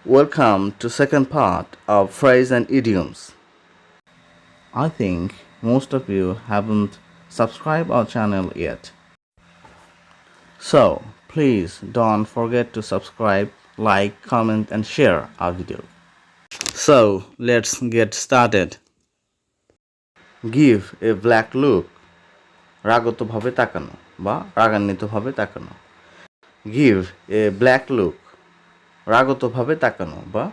Welcome to second part of phrase and idioms. I think most of you haven't subscribed our channel yet. So please don't forget to subscribe, like, comment and share our video. So let's get started. Give a black look. রাগতভাবে তাকানো বা রাগান্বিতভাবে তাকানো. Give a black look. রাগতভাবে তাকানো বা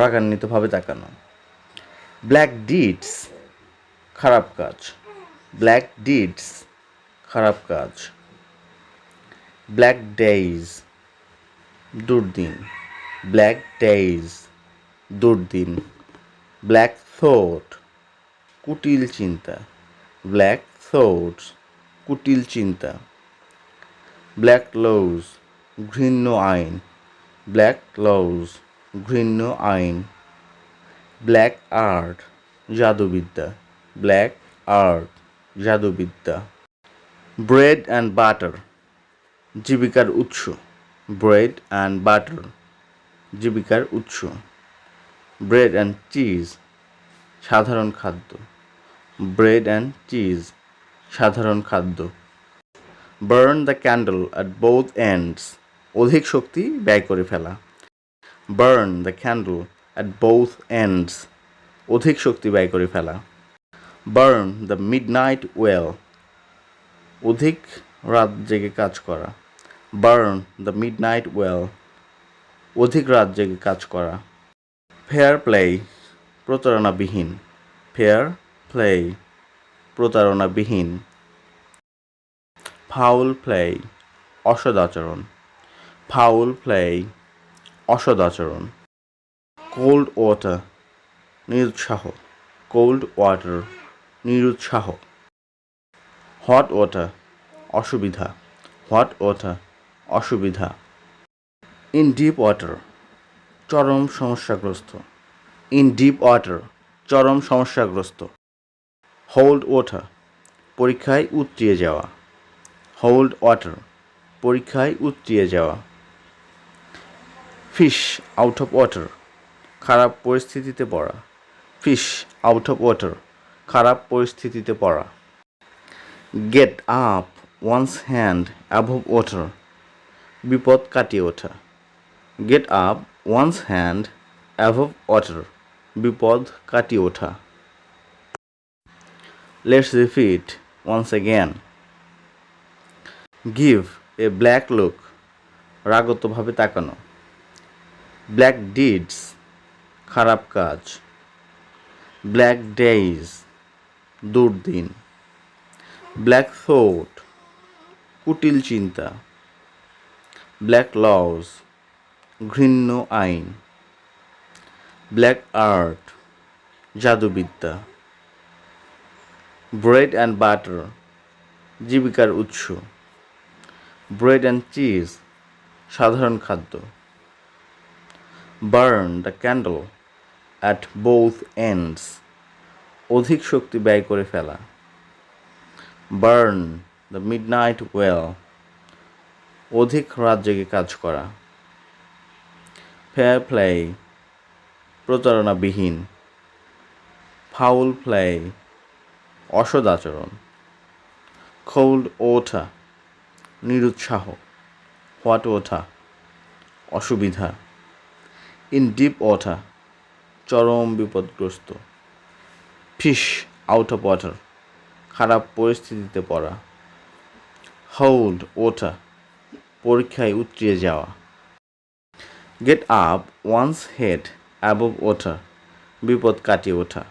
রাগান্বিতভাবে তাকানো. Black deeds. খারাপ কাজ. Black deeds. খারাপ কাজ. Black days. দুর্দিন. Black days. দুর্দিন. Black thought. কুটিল চিন্তা. Black thoughts. কুটিল চিন্তা. Black laws. ঘৃণ্য আইন. Black laws. ঘৃণ্য আইন. Black art. জাদুবিদ্যা. Black art. জাদুবিদ্যা. Bread and butter. জীবিকার উৎস. Bread and butter. জীবিকার উৎস. Bread and cheese. সাধারণ খাদ্য. Bread and cheese. সাধারণ খাদ্য. Burn the candle at both ends. অধিক শক্তি ব্যয় করে ফেলা. Burn the candle at both ends. অধিক শক্তি ব্যয় করে ফেলা. Burn the midnight well. অধিক রাত জেগে কাজ করা. Burn the midnight well. অধিক রাত জেগে কাজ করা. Fair play. প্রতারণাবিহীন. Fair play. প্রতারণাবিহীন. Foul play. অসদাচরণ. Foul play. অসদাচরণ. Cold water. নিরুৎসাহ. Cold water. নিরুৎসাহ. Hot water. অসুবিধা. Hot water. অসুবিধা. In deep water. চরম সমস্যাগ্রস্ত. In deep water. চরম সমস্যাগ্রস্ত. Hold water. পরীক্ষায় উতরিয়ে যাওয়া. Hold water. পরীক্ষায় উতরিয়ে যাওয়া. Fish out of water. খারাপ পরিস্থিতিতে পড়া. Fish out of water. খারাপ পরিস্থিতিতে পড়া. Get up one's hand above water. বিপদ কাটিয়ে ওঠা. Get up one's hand above water. বিপদ কাটিয়ে ওঠা. Let's repeat once again. Give a black look. রাগতভাবে তাকানো. Black deeds. খারাপ কাজ. Black days. দুর্দিন. Black thought. কুটিল চিন্তা. Black laws. ঘৃণ্য আইন. Black art. জাদুবিদ্যা. Bread and butter. জীবিকার উৎস. Bread and cheese. সাধারণ খাদ্য. Burn the candle at both ends. অধিক শক্তি ব্যয় করে ফেলা. Burn the midnight well. অধিক রাত জেগে কাজ করা. Fair play. প্রতারণাবিহীন. Foul play. অসদাচরণ. Cold water. নিরুৎসাহ. Hot water. অসুবিধা. In deep water. চরম বিপদগ্রস্ত. Fish out of water. খারাপ পরিস্থিতিতে পড়া. Hold water. পরীক্ষায় উতরিয়ে যাওয়া. Get up one's head above water. বিপদ কাটিয়ে ওঠা.